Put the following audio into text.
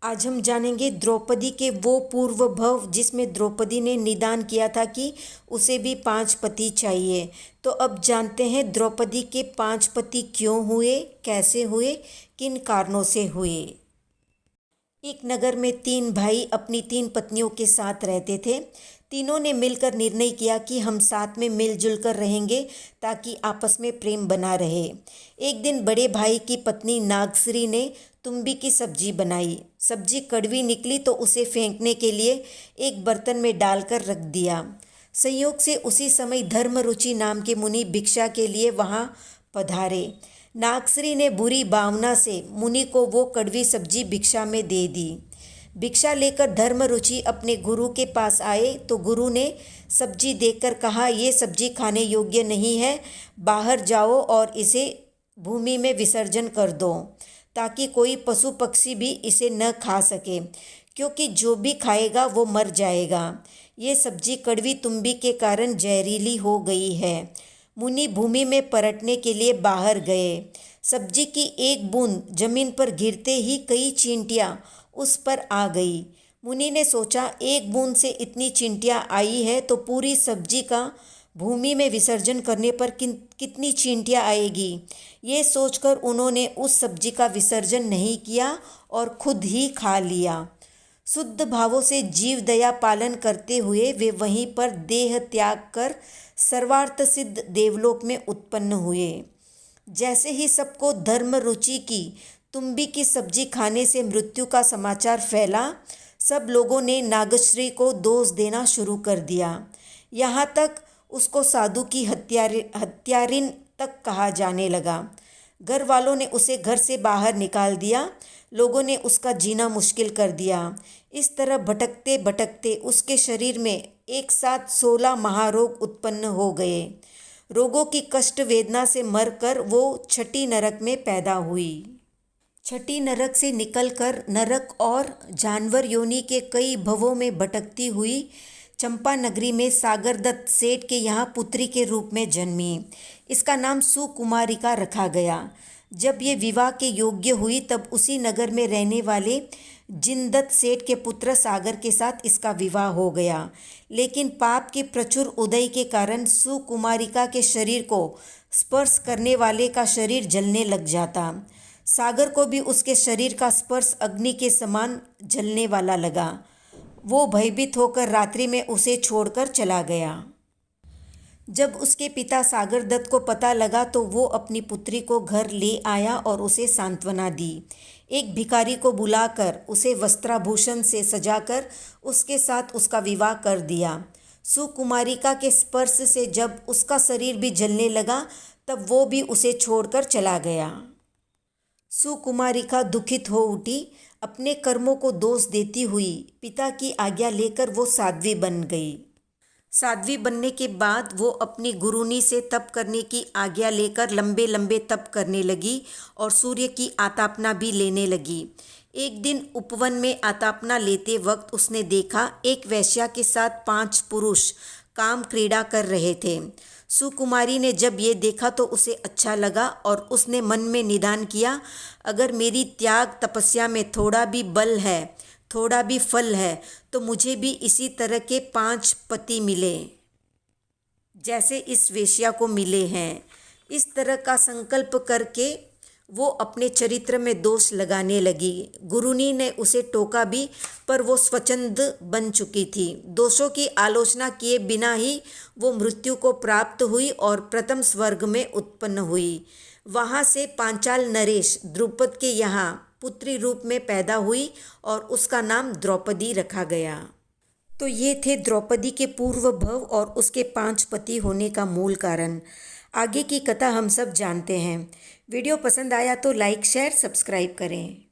आज हम जानेंगे द्रौपदी के वो पूर्व भव जिसमें द्रौपदी ने निदान किया था कि उसे भी 5 पति चाहिए। तो अब जानते हैं द्रौपदी के 5 पति क्यों हुए, कैसे हुए, किन कारणों से हुए। एक नगर में 3 भाई अपनी 3 पत्नियों के साथ रहते थे। तीनों ने मिलकर निर्णय किया कि हम साथ में मिलजुल कर रहेंगे ताकि आपस में प्रेम बना रहे। एक दिन बड़े भाई की पत्नी नागश्री ने तुम्बी की सब्जी बनाई। सब्जी कड़वी निकली तो उसे फेंकने के लिए एक बर्तन में डालकर रख दिया। संयोग से उसी समय धर्मरुचि नाम के मुनि भिक्षा के लिए वहाँ पधारे। नागश्री ने बुरी भावना से मुनि को वो कड़वी सब्जी भिक्षा में दे दी। भिक्षा लेकर धर्मरुचि अपने गुरु के पास आए तो गुरु ने सब्जी देखकर कहा, ये सब्जी खाने योग्य नहीं है, बाहर जाओ और इसे भूमि में विसर्जन कर दो ताकि कोई पशु पक्षी भी इसे न खा सके, क्योंकि जो भी खाएगा वो मर जाएगा। ये सब्जी कड़वी तुम्बी के कारण जहरीली हो गई है। मुनि भूमि में परतने के लिए बाहर गए। सब्जी की एक बूंद जमीन पर गिरते ही कई चींटियां उस पर आ गई। मुनि ने सोचा, एक बूंद से इतनी चींटियां आई है तो पूरी सब्जी का भूमि में विसर्जन करने पर कितनी चींटियां आएगी। ये सोचकर उन्होंने उस सब्जी का विसर्जन नहीं किया और खुद ही खा लिया। शुद्ध भावों से जीव दया पालन करते हुए वे वहीं पर देह त्याग कर सर्वार्थ सिद्ध देवलोक में उत्पन्न हुए। जैसे ही सबको धर्म रुचि की तुम्बी की सब्जी खाने से मृत्यु का समाचार फैला, सब लोगों ने नागश्री को दोष देना शुरू कर दिया। यहाँ तक उसको साधु की हत्यारिन तक कहा जाने लगा। घर वालों ने उसे घर से बाहर निकाल दिया। लोगों ने उसका जीना मुश्किल कर दिया। इस तरह भटकते भटकते उसके शरीर में एक साथ 16 महारोग उत्पन्न हो गए। रोगों की कष्ट वेदना से मरकर वो छठी नरक में पैदा हुई। छठी नरक से निकलकर नरक और जानवर योनि के कई भवों में भटकती हुई चंपा नगरी में सागरदत्त सेठ के यहाँ पुत्री के रूप में जन्मी। इसका नाम सुकुमारिका रखा गया। जब ये विवाह के योग्य हुई तब उसी नगर में रहने वाले जिनदत्त सेठ के पुत्र सागर के साथ इसका विवाह हो गया। लेकिन पाप के प्रचुर उदय के कारण सुकुमारिका के शरीर को स्पर्श करने वाले का शरीर जलने लग जाता। सागर को भी उसके शरीर का स्पर्श अग्नि के समान जलने वाला लगा। वो भयभीत होकर रात्रि में उसे छोड़कर चला गया। जब उसके पिता सागर दत्त को पता लगा तो वो अपनी पुत्री को घर ले आया और उसे सांत्वना दी। एक भिखारी को बुलाकर उसे वस्त्राभूषण से सजाकर उसके साथ उसका विवाह कर दिया। सुकुमारिका के स्पर्श से जब उसका शरीर भी जलने लगा तब वो भी उसे छोड़कर चला गया। सुकुमारिका दुखित हो उठी। अपने कर्मों को दोष देती हुई पिता की आज्ञा लेकर वो साध्वी बन गई। साध्वी बनने के बाद वो अपनी गुरुनी से तप करने की आज्ञा लेकर लंबे लंबे तप करने लगी और सूर्य की आतापना भी लेने लगी। एक दिन उपवन में आतापना लेते वक्त उसने देखा एक वेश्या के साथ 5 पुरुष काम क्रीड़ा कर रहे थे। सुकुमारी ने जब ये देखा तो उसे अच्छा लगा और उसने मन में निदान किया, अगर मेरी त्याग तपस्या में थोड़ा भी बल है, थोड़ा भी फल है, तो मुझे भी इसी तरह के 5 पति मिले जैसे इस वेश्या को मिले हैं। इस तरह का संकल्प करके वो अपने चरित्र में दोष लगाने लगी। गुरुनी ने उसे टोका भी, पर वो स्वच्छंद बन चुकी थी। दोषों की आलोचना किए बिना ही वो मृत्यु को प्राप्त हुई और प्रथम स्वर्ग में उत्पन्न हुई। वहाँ से पांचाल नरेश द्रुपद के यहाँ पुत्री रूप में पैदा हुई और उसका नाम द्रौपदी रखा गया। तो ये थे द्रौपदी के पूर्व भव और उसके 5 पति होने का मूल कारण। आगे की कथा हम सब जानते हैं। वीडियो पसंद आया तो लाइक, शेयर, सब्सक्राइब करें।